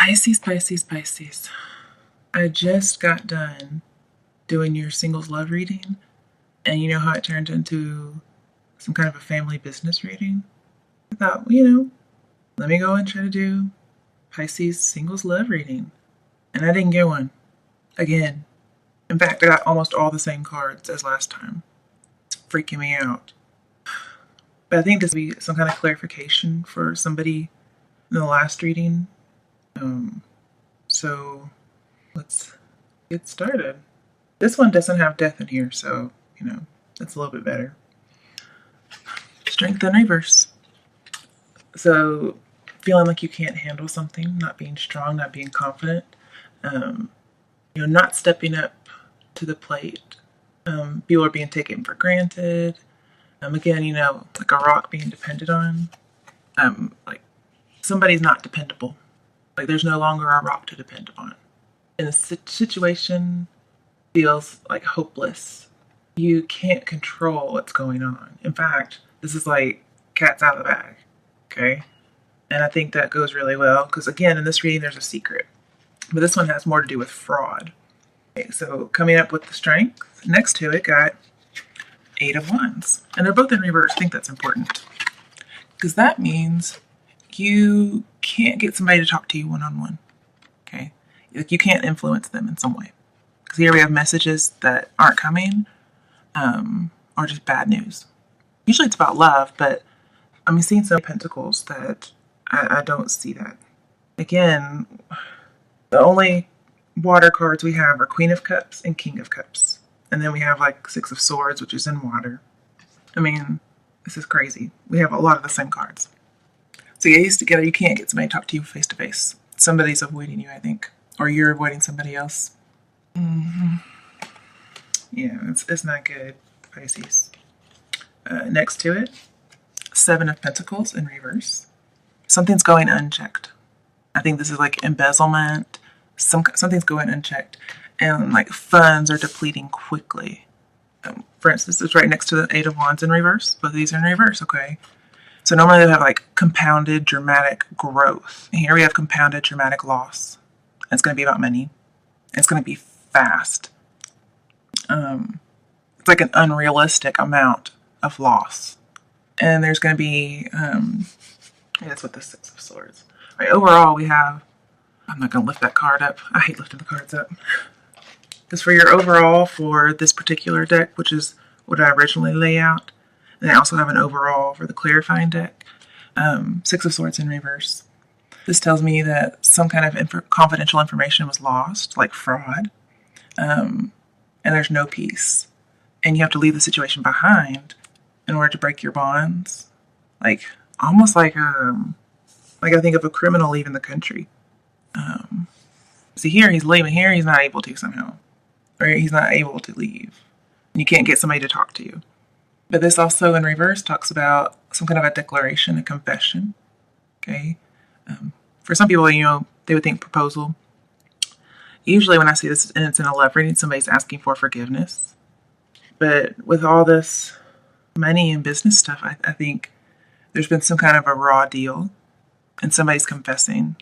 Pisces, Pisces, Pisces. I just got done doing your singles love reading, and you know how it turned into some kind of a family business reading? I thought, let me go and try to do Pisces singles love reading. And I didn't get one. Again. In fact, I got almost all the same cards as last time. It's freaking me out. But I think this will be some kind of clarification for somebody in the last reading. So let's get started. This one doesn't have death in here, so, that's a little bit better. Strength in reverse. So feeling like you can't handle something, not being strong, not being confident, not stepping up to the plate. People are being taken for granted. Again, like a rock being depended on. Like somebody's not dependable. Like there's no longer a rock to depend upon. And the situation feels like hopeless. You can't control what's going on. In fact, this is like cat's out of the bag. Okay? And I think that goes really well because, again, in this reading, there's a secret. But this one has more to do with fraud. Okay, so coming up with the strength, next to it got 8 of Wands. And they're both in reverse. I think that's important. Because that means you can't get somebody to talk to you one-on-one. Okay? Like you can't influence them in some way. Because here we have messages that aren't coming or just bad news. Usually it's about love, but I'm seeing some pentacles that I don't see that. Again, the only water cards we have are Queen of Cups and King of Cups. And then we have like 6 of Swords, which is in water. I mean, this is crazy. We have a lot of the same cards. So get these together. You can't get somebody to talk to you face to face. Somebody's avoiding you, I think. Or you're avoiding somebody else. Yeah, it's not good, Pisces. Next to it, 7 of Pentacles in reverse. Something's going unchecked. I think this is like embezzlement. Something's going unchecked. And like funds are depleting quickly. For instance, it's right next to the 8 of Wands in reverse. Both of these are in reverse, okay? So normally they have like compounded dramatic growth. And here we have compounded dramatic loss. And it's going to be about money. It's going to be fast. It's like an unrealistic amount of loss. And there's going to be, that's what the 6 of Swords. All right, overall we have, I'm not going to lift that card up. I hate lifting the cards up. Because for your overall for this particular deck, which is what I originally lay out, and I also have an overall for the clarifying deck, 6 of Swords in reverse. This tells me that some kind of confidential information was lost, like fraud, and there's no peace. And you have to leave the situation behind in order to break your bonds. Like, almost like I think of a criminal leaving the country. See, here he's leaving. Here he's not able to somehow. Or he's not able to leave. And you can't get somebody to talk to you. But this also in reverse talks about some kind of a declaration, a confession. Okay? For some people, they would think proposal. Usually when I see this and it's in a love reading, somebody's asking for forgiveness. But with all this money and business stuff, I think there's been some kind of a raw deal and somebody's confessing.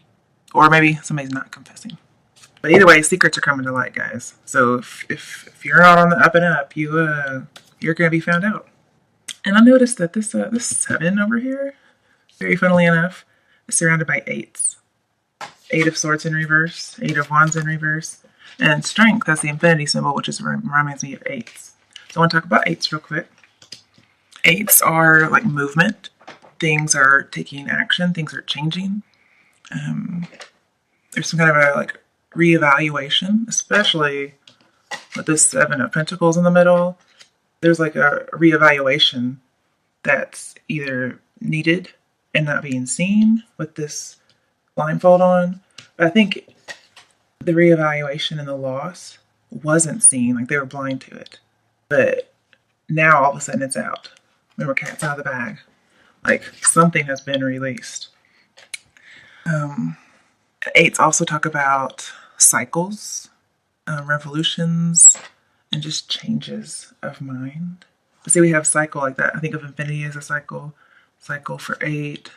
Or maybe somebody's not confessing. But either way, secrets are coming to light, guys. So if you're not on the up and up, you're going to be found out. And I noticed that this 7 over here, very funnily enough, is surrounded by 8s. 8 of Swords in reverse, 8 of Wands in reverse, and strength has the infinity symbol, which reminds me of 8s. So I want to talk about 8s real quick. 8s are like movement. Things are taking action. Things are changing. There's some kind of a like reevaluation, especially with this 7 of Pentacles in the middle. There's like a reevaluation that's either needed and not being seen with this blindfold on. But I think the reevaluation and the loss wasn't seen, like they were blind to it. But now all of a sudden it's out. Remember, cat's out of the bag. Like something has been released. 8s also talk about cycles, revolutions, and just changes of mind. But see, we have cycle like that. I think of infinity as a cycle. Cycle for 8,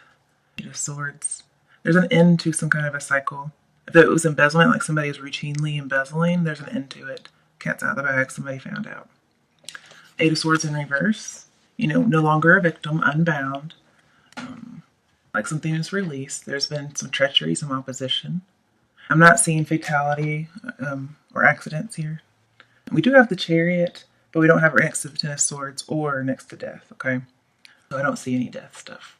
8 of Swords. There's an end to some kind of a cycle. If it was embezzlement, like somebody is routinely embezzling, there's an end to it. Cat's out of the bag, somebody found out. Eight of Swords in reverse. No longer a victim, unbound. Like something is released. There's been some treachery, some opposition. I'm not seeing fatality or accidents here. We do have the Chariot, but we don't have it next to the Ten of Swords or next to death, okay? So I don't see any death stuff.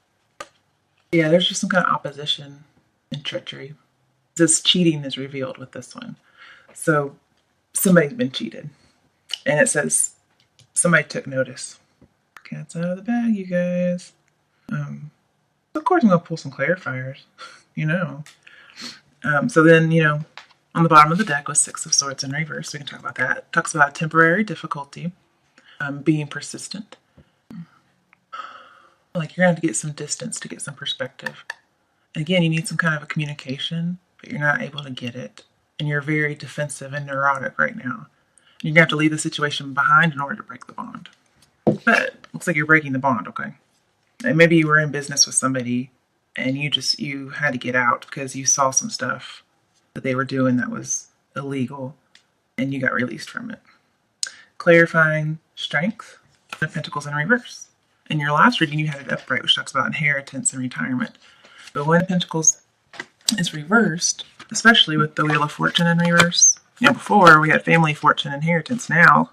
Yeah, there's just some kind of opposition and treachery. This cheating is revealed with this one. So somebody's been cheated. And it says somebody took notice. Cat's out of the bag, you guys. Of course I'm going to pull some clarifiers, So then, on the bottom of the deck was Six of Swords in reverse. We can talk about that. It talks about temporary difficulty, being persistent. Like you're going to have to get some distance to get some perspective. And again, you need some kind of a communication, but you're not able to get it. And you're very defensive and neurotic right now. You're going to have to leave the situation behind in order to break the bond. But it looks like you're breaking the bond, okay? And maybe you were in business with somebody and you had to get out because you saw some stuff that they were doing that was illegal and you got released from it. Clarifying strength, the Pentacles in reverse. In your last reading, you had it upright, which talks about inheritance and retirement. But when Pentacles is reversed, especially with the Wheel of Fortune in reverse, before we had family, fortune, inheritance. Now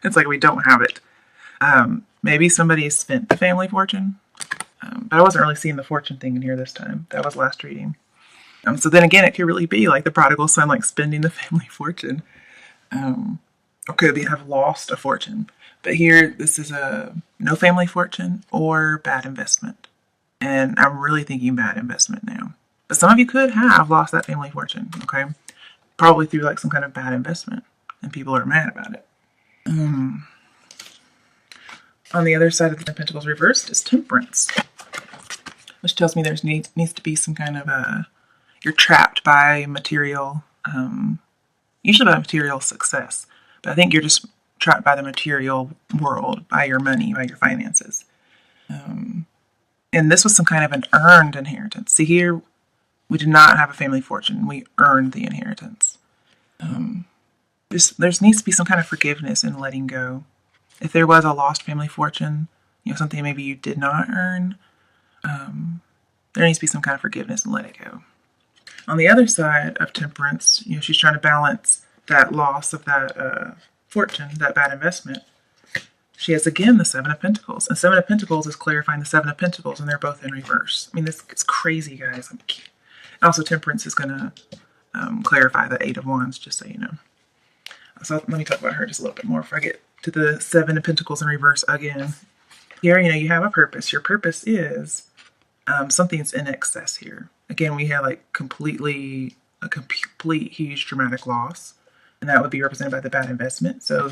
it's like we don't have it. Maybe somebody spent the family fortune, but I wasn't really seeing the fortune thing in here this time. That was last reading. So then again, it could really be like the prodigal son, like spending the family fortune. Or could they have lost a fortune? But here, this is a no family fortune or bad investment. And I'm really thinking bad investment now. But some of you could have lost that family fortune, okay? Probably through like some kind of bad investment. And people are mad about it. On the other side of the Pentacles reversed is Temperance. Which tells me there's needs to be some kind of you're trapped by material, usually by material success. But I think you're just trapped by the material world, by your money, by your finances. And this was some kind of an earned inheritance. See here, we did not have a family fortune. We earned the inheritance. There needs to be some kind of forgiveness and letting go. If there was a lost family fortune, something maybe you did not earn, there needs to be some kind of forgiveness and let it go. On the other side of Temperance, she's trying to balance that loss of that fortune, that bad investment. She has again the Seven of Pentacles. And Seven of Pentacles is clarifying the Seven of Pentacles, and they're both in reverse. I mean, this is crazy, guys. And also, Temperance is going to clarify the Eight of Wands, just so you know. So let me talk about her just a little bit more before I get to the Seven of Pentacles in reverse again. Here, you have a purpose. Your purpose is something's in excess here. Again, we have like a complete huge dramatic loss, and that would be represented by the bad investment. So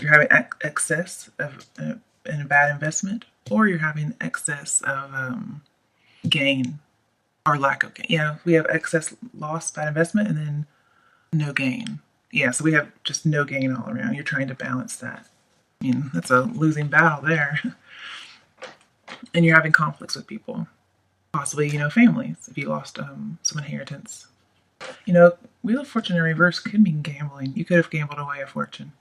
you're having excess of in a bad investment, or you're having excess of gain or lack of gain. Yeah, we have excess loss, bad investment, and then no gain. Yeah, so we have just no gain all around. You're trying to balance that. I mean, that's a losing battle there. And you're having conflicts with people. Possibly, families, if you lost some inheritance. Wheel of Fortune in reverse could mean gambling. You could have gambled away a fortune.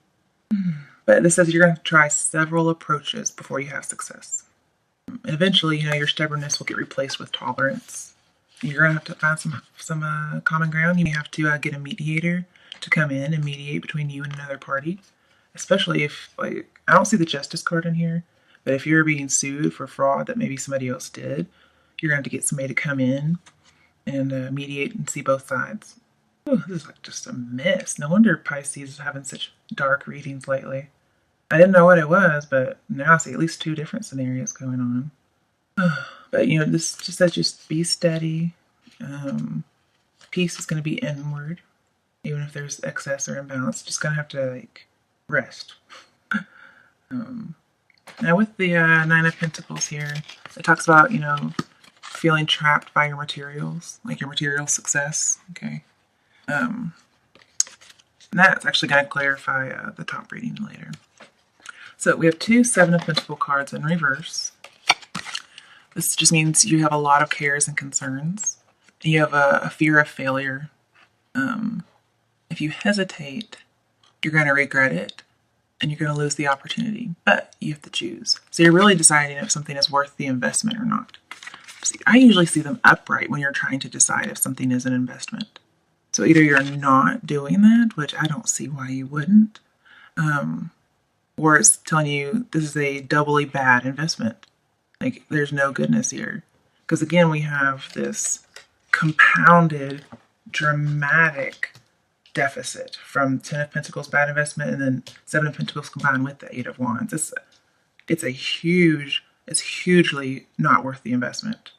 But this says you're going to try several approaches before you have success. And eventually, your stubbornness will get replaced with tolerance. You're going to have to find some common ground. You may have to get a mediator to come in and mediate between you and another party. Especially if, I don't see the Justice card in here, but if you're being sued for fraud that maybe somebody else did, you're going to have to get somebody to come in and mediate and see both sides. Ooh, this is like just a mess. No wonder Pisces is having such dark readings lately. I didn't know what it was, but now I see at least two different scenarios going on. But, this just says just be steady. Peace is going to be inward. Even if there's excess or imbalance, just going to have to, rest. Now with the Nine of Pentacles here, it talks about, feeling trapped by your materials, like your material success, okay? And that's actually going to clarify the top reading later. So we have two Seven of Pentacles cards in reverse. This just means you have a lot of cares and concerns. You have a fear of failure. If you hesitate, you're going to regret it and you're going to lose the opportunity, but you have to choose. So you're really deciding if something is worth the investment or not. See, I usually see them upright when you're trying to decide if something is an investment. So either you're not doing that, which I don't see why you wouldn't, or it's telling you this is a doubly bad investment. Like there's no goodness here. Because again, we have this compounded, dramatic deficit from 10 of Pentacles, bad investment, and then 7 of Pentacles combined with the 8 of Wands. It's hugely not worth the investment.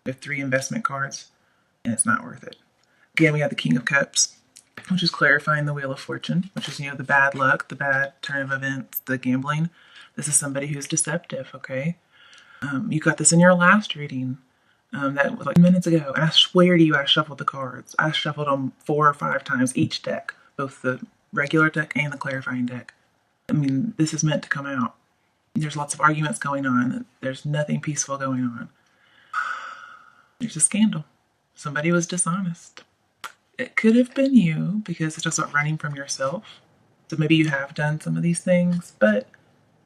We have 3 investment cards, and it's not worth it. Again, we have the King of Cups, which is clarifying the Wheel of Fortune, which is, the bad luck, the bad turn of events, the gambling. This is somebody who's deceptive, okay? You got this in your last reading. That was like minutes ago, and I swear to you, I shuffled the cards. I shuffled them 4 or 5 times each deck, both the regular deck and the clarifying deck. I mean, this is meant to come out. There's lots of arguments going on. There's nothing peaceful going on. There's a scandal. Somebody was dishonest. It could have been you because it's just about running from yourself. So maybe you have done some of these things, but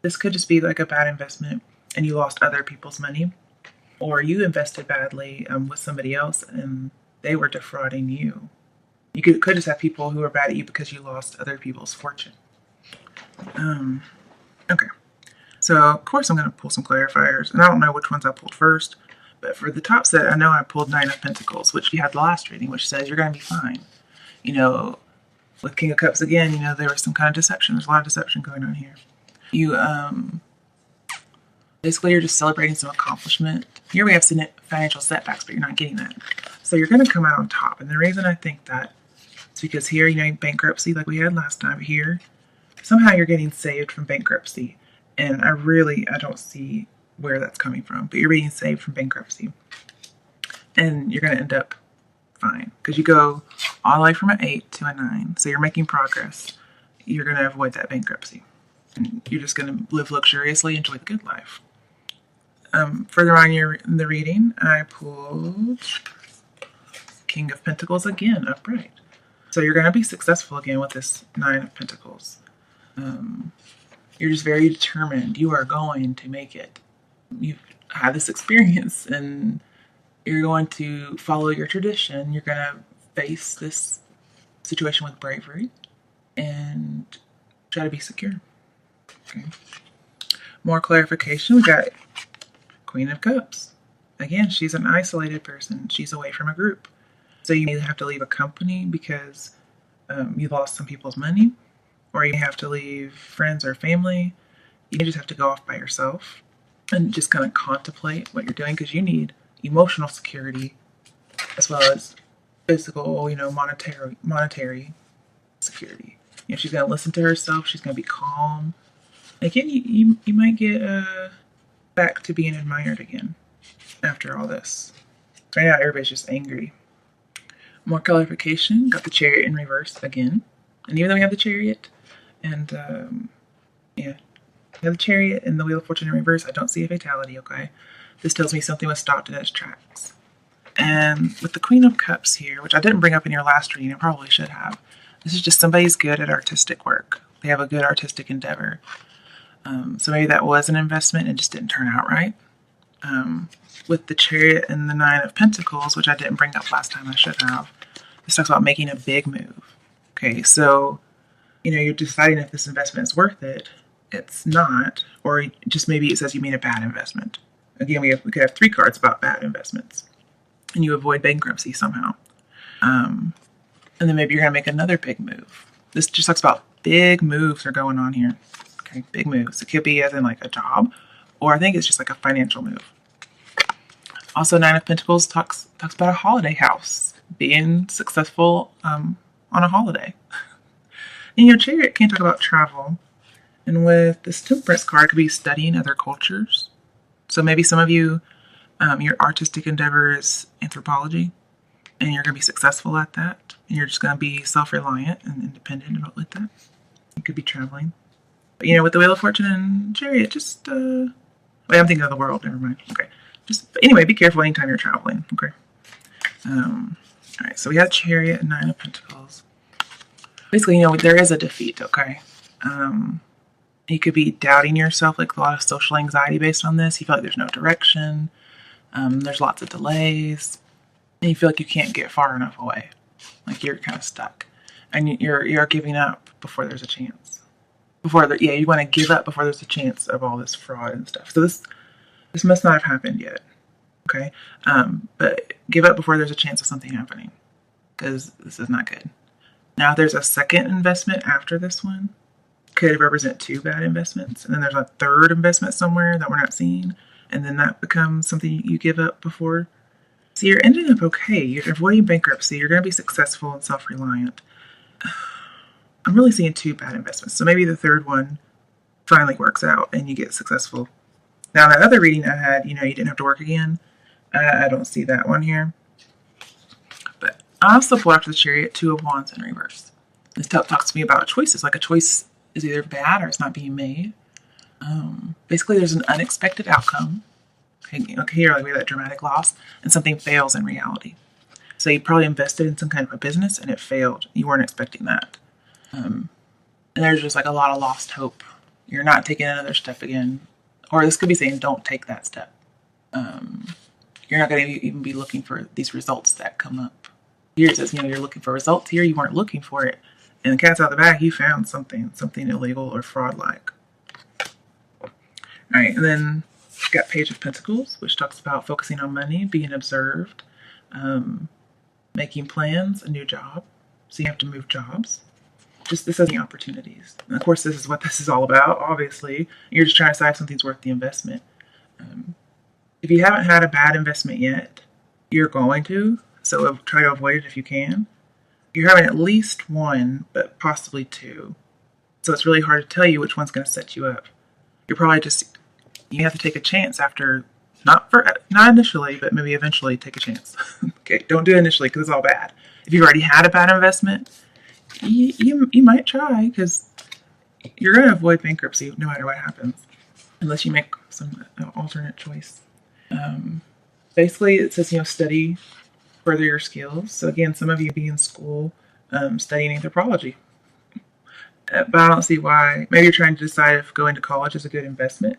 this could just be like a bad investment and you lost other people's money. Or you invested badly with somebody else and they were defrauding you. You could just have people who are bad at you because you lost other people's fortune. Okay. So, of course, I'm going to pull some clarifiers. And I don't know which ones I pulled first. But for the top set, I know I pulled 9 of Pentacles, which you had the last reading, which says you're going to be fine. With King of Cups again, there was some kind of deception. There's a lot of deception going on here. Basically, you're just celebrating some accomplishment. Here we have some financial setbacks, but you're not getting that. So you're going to come out on top. And the reason I think that is because here, bankruptcy like we had last time. Here, somehow you're getting saved from bankruptcy. And I don't see where that's coming from. But you're being saved from bankruptcy. And you're going to end up fine. Because you go all the way from an 8 to a 9. So you're making progress. You're going to avoid that bankruptcy. And you're just going to live luxuriously, enjoy the good life. Further on in the reading, I pulled King of Pentacles again, upright. So you're going to be successful again with this 9 of Pentacles. You're just very determined. You are going to make it. You've had this experience and you're going to follow your tradition. You're going to face this situation with bravery and try to be secure. Okay. More clarification. We got Queen of Cups. Again, she's an isolated person. She's away from a group. So you may have to leave a company because you lost some people's money, or you have to leave friends or family. You just have to go off by yourself and just kind of contemplate what you're doing because you need emotional security as well as physical, monetary security. She's going to listen to herself. She's going to be calm. Again, you might get back to being admired again after all this. Right now, everybody's just angry. More clarification. Got the Chariot in reverse again. And even though we have the Chariot and, we have the Chariot and the Wheel of Fortune in reverse, I don't see a fatality, okay? This tells me something was stopped in its tracks. And with the Queen of Cups here, which I didn't bring up in your last reading, I probably should have. This is just somebody's good at artistic work. They have a good artistic endeavor. So maybe that was an investment and just didn't turn out right. With the Chariot and the 9 of Pentacles, which I didn't bring up last time, I should have. This talks about making a big move. Okay, so, you're deciding if this investment is worth it. It's not. Or just maybe it says you made a bad investment. Again, we could have 3 cards about bad investments. And you avoid bankruptcy somehow. And then maybe you're going to make another big move. This just talks about big moves are going on here. Okay, big moves. It could be as in like a job, or I think it's just like a financial move. Also, 9 of Pentacles talks about a holiday house, being successful on a holiday. And your Chariot can talk about travel. And with this Temperance card, it could be studying other cultures. So maybe some of you, your artistic endeavor is anthropology, and you're going to be successful at that. And you're just going to be self-reliant and independent about that. You could be traveling. But, with the Wheel of Fortune and Chariot, just, wait, I'm thinking of the world. Never mind. Okay. Anyway, be careful anytime you're traveling. Okay. All right. So we have Chariot and 9 of Pentacles. basically, there is a defeat, okay? You could be doubting yourself, like a lot of social anxiety based on this. You feel like there's no direction. There's lots of delays. And you feel like you can't get far enough away. Like you're kind of stuck. And you're giving up before there's a chance. You want to give up before there's a chance of all this fraud and stuff. So this must not have happened yet. Okay? But give up before there's a chance of something happening. Because this is not good. Now, if there's a second investment after this one, could represent two bad investments. And then there's a third investment somewhere that we're not seeing. And then that becomes something you give up before. So you're ending up okay. You're avoiding bankruptcy. You're going to be successful and self-reliant. I'm really seeing two bad investments. So maybe the third one finally works out and you get successful. Now, that other reading I had, you didn't have to work again. I don't see that one here. But I also pulled after the Chariot, Two of Wands in reverse. This talks to me about choices. Like a choice is either bad or it's not being made. Basically, there's an unexpected outcome. Okay, here, like we have that dramatic loss, and something fails in reality. So you probably invested in some kind of a business and it failed. You weren't expecting that. And there's just like a lot of lost hope. You're not taking another step again. Or this could be saying, don't take that step. You're not going to even be looking for these results that come up. Here it says, you're looking for results. Here you weren't looking for it. And the cat's out the bag, you found something illegal or fraud-like. All right, and then you've got Page of Pentacles, which talks about focusing on money, being observed, making plans, a new job. So you have to move jobs. Just this has the opportunities. And of course, this is what this is all about, obviously. You're just trying to decide if something's worth the investment. If you haven't had a bad investment yet, you're going to. So try to avoid it if you can. You're having at least one, but possibly two. So it's really hard to tell you which one's going to set you up. You're probably you have to take a chance after, not initially, but maybe eventually take a chance. Okay, don't do it initially because it's all bad. If you've already had a bad investment, you might try because you're going to avoid bankruptcy no matter what happens, unless you make some alternate choice. Basically, it says, study, further your skills. So again, some of you be in school studying anthropology. But I don't see why. Maybe you're trying to decide if going to college is a good investment.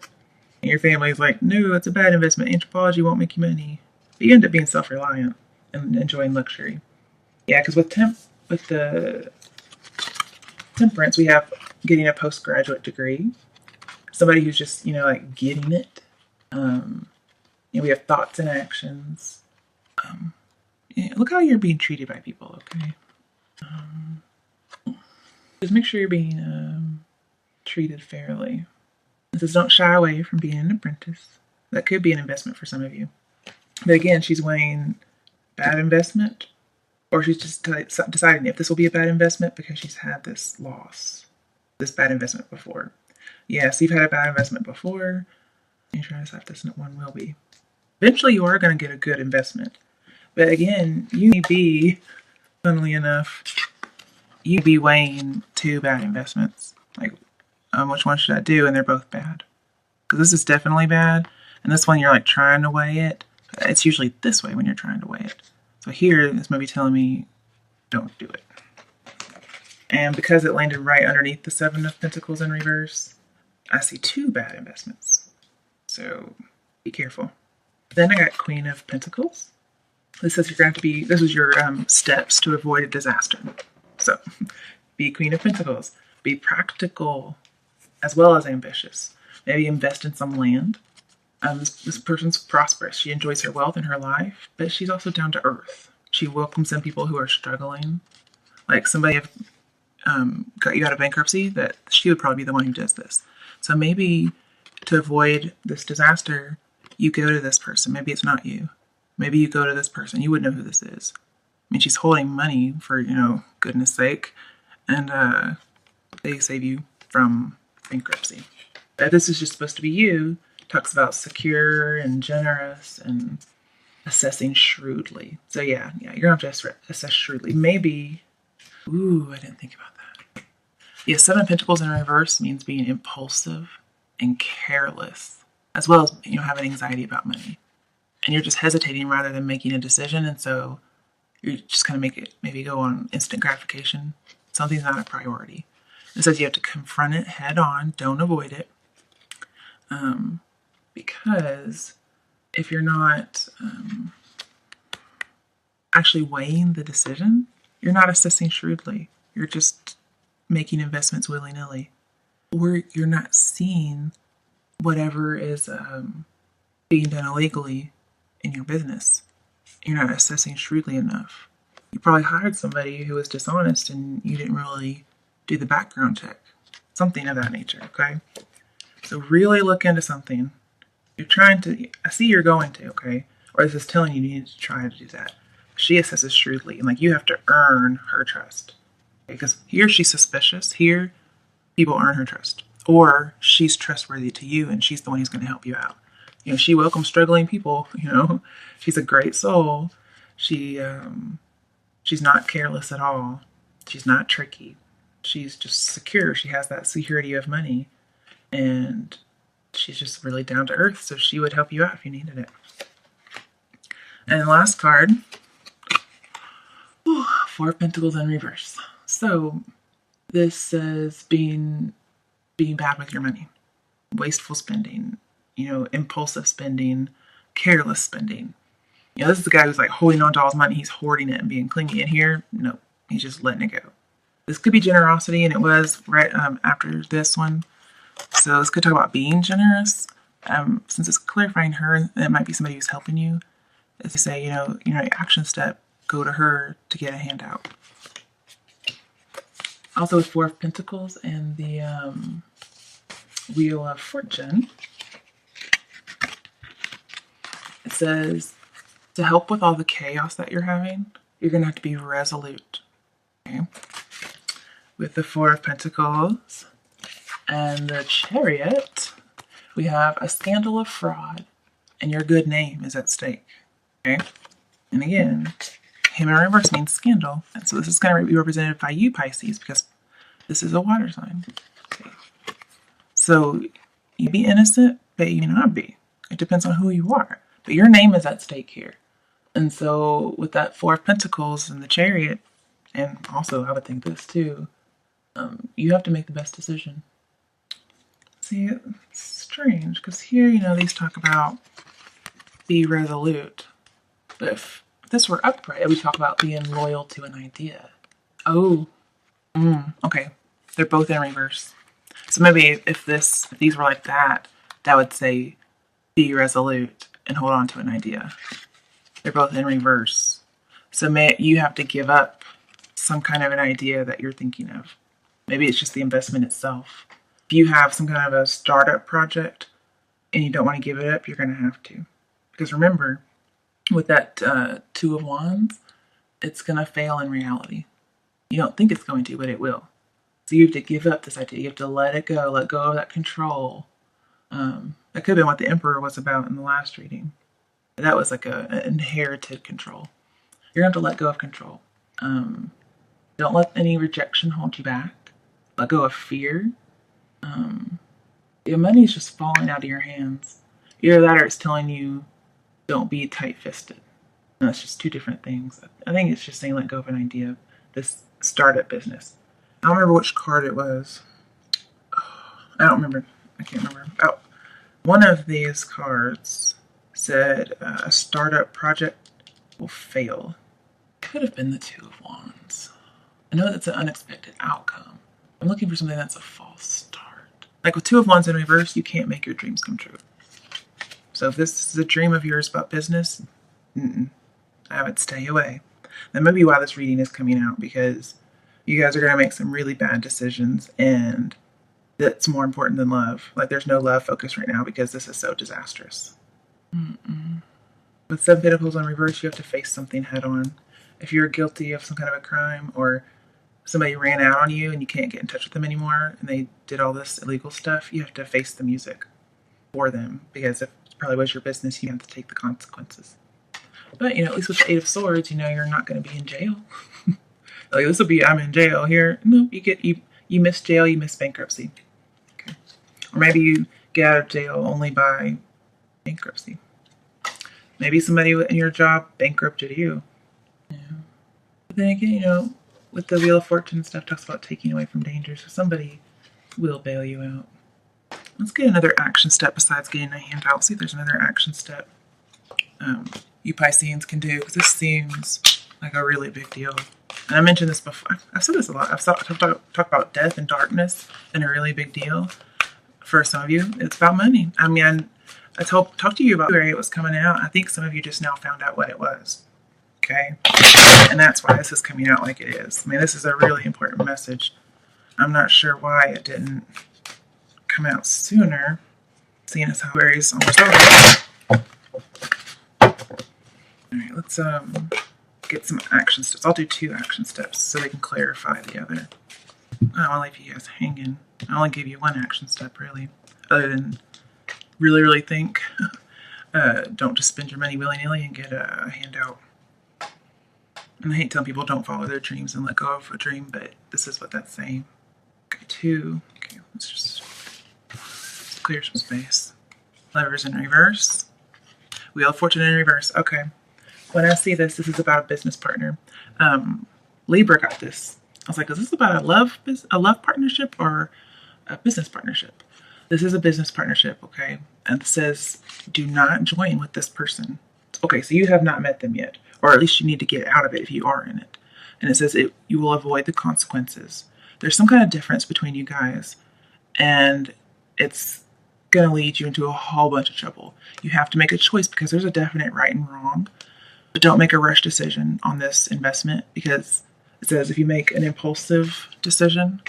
And your family's like, no, it's a bad investment. Anthropology won't make you money. But you end up being self-reliant and enjoying luxury. Yeah, because with the Temperance, we have getting a postgraduate degree. Somebody who's just, like getting it. We have thoughts and actions. Look how you're being treated by people, okay? Just make sure you're being treated fairly. It says don't shy away from being an apprentice. That could be an investment for some of you. But again, she's weighing bad investment, or she's just deciding if this will be a bad investment because she's had this loss, this bad investment before. Yes, you've had a bad investment before. You're trying to decide if this one will be. Eventually, you are going to get a good investment. But again, you may be, funnily enough, you be weighing two bad investments. Like, which one should I do? And they're both bad. Because this is definitely bad. And this one, you're like trying to weigh it. It's usually this way when you're trying to weigh it. So here, this may be telling me, don't do it. And because it landed right underneath the Seven of Pentacles in reverse, I see two bad investments. So be careful. Then I got Queen of Pentacles. This says you're going to have to be, this is your steps to avoid a disaster. So be Queen of Pentacles. Be practical as well as ambitious. Maybe invest in some land. This person's prosperous. She enjoys her wealth and her life, but she's also down to earth. She welcomes in people who are struggling. Like somebody got you out of bankruptcy, that she would probably be the one who does this. So maybe to avoid this disaster, you go to this person. Maybe it's not you. Maybe you go to this person. You wouldn't know who this is. I mean, she's holding money for, goodness sake. And they save you from bankruptcy. But this is just supposed to be you. Talks about secure and generous and assessing shrewdly. So yeah, you're going to have to assess shrewdly. Maybe, I didn't think about that. Yeah, Seven of Pentacles in reverse means being impulsive and careless, as well as, having anxiety about money. And you're just hesitating rather than making a decision. And so you're just going to make it maybe go on instant gratification. Something's not a priority. It says you have to confront it head on. Don't avoid it. Because if you're not actually weighing the decision, you're not assessing shrewdly. You're just making investments willy-nilly. Or you're not seeing whatever is being done illegally in your business. You're not assessing shrewdly enough. You probably hired somebody who was dishonest and you didn't really do the background check. Something of that nature, okay? So really look into something. You're trying to, I see you're going to, okay? Or this is telling you need to try to do that. She assesses shrewdly, and like you have to earn her trust. Okay? Because here she's suspicious. Here, people earn her trust. Or she's trustworthy to you and she's the one who's going to help you out. You know, she welcomes struggling people, you know. She's a great soul. She's not careless at all. She's not tricky. She's just secure. She has that security of money. And she's just really down to earth, so she would help you out if you needed it. And the last card, Four of Pentacles in reverse. So this says being bad with your money, wasteful spending, you know, impulsive spending, careless spending. You know, this is the guy who's like holding on to all his money. He's hoarding it and being clingy. And here, no, he's just letting it go. This could be generosity, and it was right after this one. So this could talk about being generous. Since it's clarifying her, it might be somebody who's helping you. As you say, you know, your action step, go to her to get a handout. Also with Four of Pentacles and the Wheel of Fortune, it says to help with all the chaos that you're having, you're going to have to be resolute. Okay? With the Four of Pentacles and the Chariot, we have a scandal of fraud, and your good name is at stake. Okay? And again, him in reverse means scandal. And so this is going to be represented by you, Pisces, because this is a water sign. Okay. So you be innocent, but you may not be. It depends on who you are. But your name is at stake here. And so with that Four of Pentacles and the Chariot, and also I would think this too, you have to make the best decision. See, it's strange, because here, you know, these talk about be resolute. But if this were upright, we talk about being loyal to an idea. Oh, okay. They're both in reverse. So maybe if these were like that, that would say be resolute and hold on to an idea. They're both in reverse. So you have to give up some kind of an idea that you're thinking of. Maybe it's just the investment itself. If you have some kind of a startup project and you don't want to give it up, you're going to have to. Because remember, with that Two of Wands, it's going to fail in reality. You don't think it's going to, but it will. So you have to give up this idea. You have to let it go, let go of that control. That could have been what the Emperor was about in the last reading. That was like an inherited control. You're going to have to let go of control. Don't let any rejection hold you back. Let go of fear. Your money's just falling out of your hands. Either that or it's telling you don't be tight-fisted. And that's just two different things. I think it's just saying let go of an idea, this startup business. I don't remember which card it was. I don't remember. I can't remember. Oh, one of these cards said a startup project will fail. Could have been the Two of Wands. I know that's an unexpected outcome. I'm looking for something that's a false start. Like with Two of Wands in reverse, you can't make your dreams come true. So if this is a dream of yours about business, I would stay away. That may be why this reading is coming out, because you guys are going to make some really bad decisions, and that's more important than love. Like there's no love focus right now because this is so disastrous. With Seven of Pentacles in reverse, you have to face something head on. If you're guilty of some kind of a crime, or somebody ran out on you and you can't get in touch with them anymore and they did all this illegal stuff, you have to face the music for them, because if it probably was your business, you have to take the consequences. But, you know, at least with the Eight of Swords, you know you're not going to be in jail. Like this will be, I'm in jail. Here, no, you miss jail, you miss bankruptcy. Okay. Or maybe you get out of jail only by bankruptcy. Maybe somebody in your job bankrupted you. Yeah. But then again, you know, with the Wheel of Fortune stuff, talks about taking away from danger. So somebody will bail you out. Let's get another action step besides getting a handout. See if there's another action step you Pisceans can do, because this seems like a really big deal. And I mentioned this before. I've said this a lot. I've talked about death and darkness and a really big deal. For some of you, it's about money. I mean, I talked to you about where it was coming out. I think some of you just now found out what it was. Okay? And that's why this is coming out like it is. I mean, this is a really important message. I'm not sure why it didn't come out sooner, seeing as how Aquarius almost over. Alright, let's get some action steps. I'll do 2 action steps so they can clarify the other. I don't want to leave you guys hanging. I only gave you 1 action step, really. Other than really think. Don't just spend your money willy-nilly and get a handout. And I hate telling people don't follow their dreams and let go of a dream, but this is what that's saying. Okay, 2. Okay, let's just clear some space. Lovers in reverse. Wheel of Fortune in reverse. Okay. When I see this, this is about a business partner. Libra got this. I was like, is this about a love partnership or a business partnership? This is a business partnership, okay? And it says, do not join with this person. Okay, so you have not met them yet, or at least you need to get out of it if you are in it. And it says you will avoid the consequences. There's some kind of difference between you guys, and it's going to lead you into a whole bunch of trouble. You have to make a choice because there's a definite right and wrong. But don't make a rush decision on this investment, because it says if you make an impulsive decision,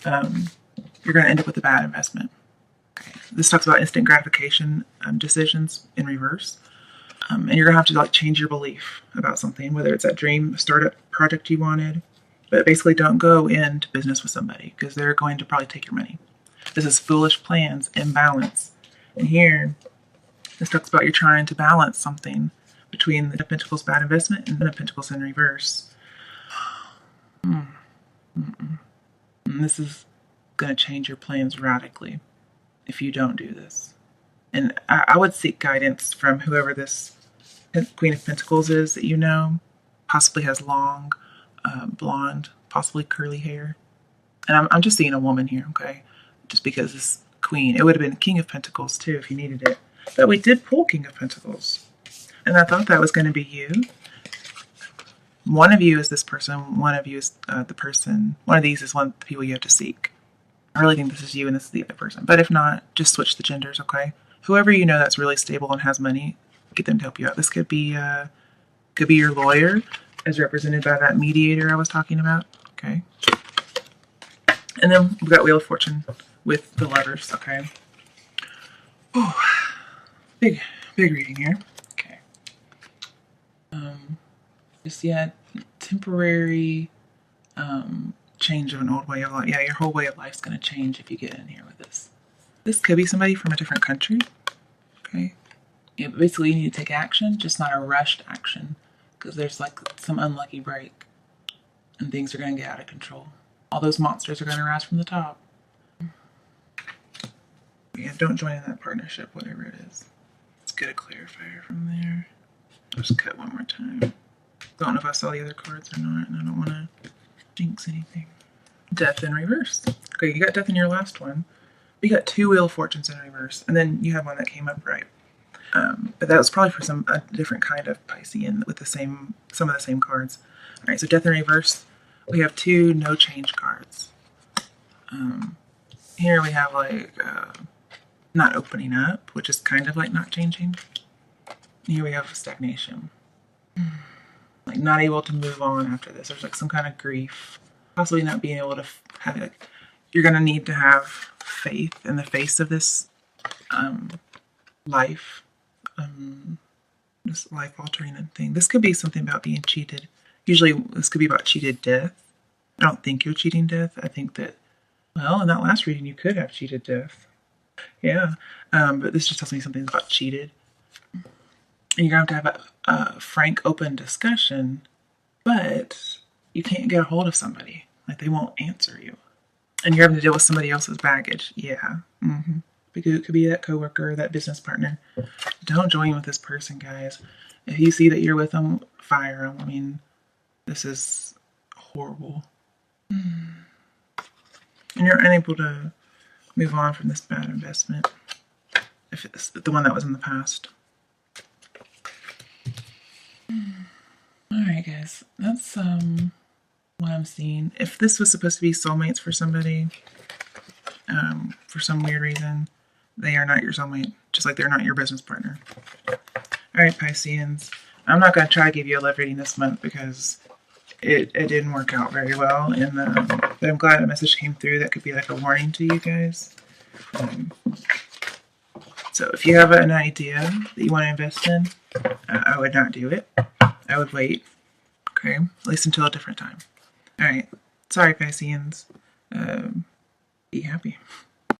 you're going to end up with a bad investment. Okay. This talks about instant gratification decisions in reverse. And you're going to have to change your belief about something, whether it's that dream startup project you wanted. But basically don't go into business with somebody because they're going to probably take your money. This is foolish plans, imbalance. And here, this talks about you're trying to balance something between the Pentacles bad investment and the Pentacles in reverse. And this is going to change your plans radically if you don't do this. And I would seek guidance from whoever this Queen of Pentacles is that you know. Possibly has long, blonde, possibly curly hair. And I'm just seeing a woman here, okay? Just because this Queen. It would have been King of Pentacles too if you needed it. But we did pull King of Pentacles. And I thought that was going to be you. One of you is this person. One of you is the person. One of these is one of the people you have to seek. I really think this is you and this is the other person. But if not, just switch the genders, okay? Whoever you know that's really stable and has money, get them to help you out. This could be your lawyer, as represented by that mediator I was talking about, okay? And then we've got Wheel of Fortune with the Lovers, okay? Oh, big reading here. Okay. Just temporary change of an old way of life. Yeah, your whole way of life's going to change if you get in here with this. This could be somebody from a different country, okay? Yeah, basically you need to take action, just not a rushed action, because there's like some unlucky break and things are going to get out of control. All those monsters are going to rise from the top. Yeah, don't join in that partnership, whatever it is. Let's get a clarifier from there. I'll just cut one more time. Don't know if I saw the other cards or not, and I don't want to jinx anything. Death in reverse. Okay, you got death in your last one. We got 2 Wheel of Fortunes in reverse, and then you have one that came up right. But that was probably for a different kind of Piscean with some of the same cards. All right, so death in reverse. We have 2 no change cards. Here we have like not opening up, which is kind of like not changing. Here we have stagnation. Like not able to move on after this. There's like some kind of grief. Possibly not being able to have like, you're going to need to have faith in the face of this life. This life-altering thing. This could be something about being cheated. Usually this could be about cheated death. I don't think you're cheating death. I think that, well, in that last reading you could have cheated death. Yeah. But this just tells me something about cheated. And you're going to have a frank, open discussion, but you can't get a hold of somebody. Like, they won't answer you. And you're having to deal with somebody else's baggage. Yeah. It could be that coworker, that business partner. Don't join with this person, guys. If you see that you're with them, fire them. I mean, this is horrible. And you're unable to move on from this bad investment. If it's the one that was in the past. Alright guys, that's what I'm seeing. If this was supposed to be soulmates for somebody, for some weird reason, they are not your soulmate, just like they're not your business partner. Alright Pisceans, I'm not going to try to give you a love reading this month because it didn't work out very well, and but I'm glad a message came through that could be like a warning to you guys. So if you have an idea that you want to invest in, I would not do it. I would wait, okay? At least until a different time. Alright, sorry Pisceans. Be happy.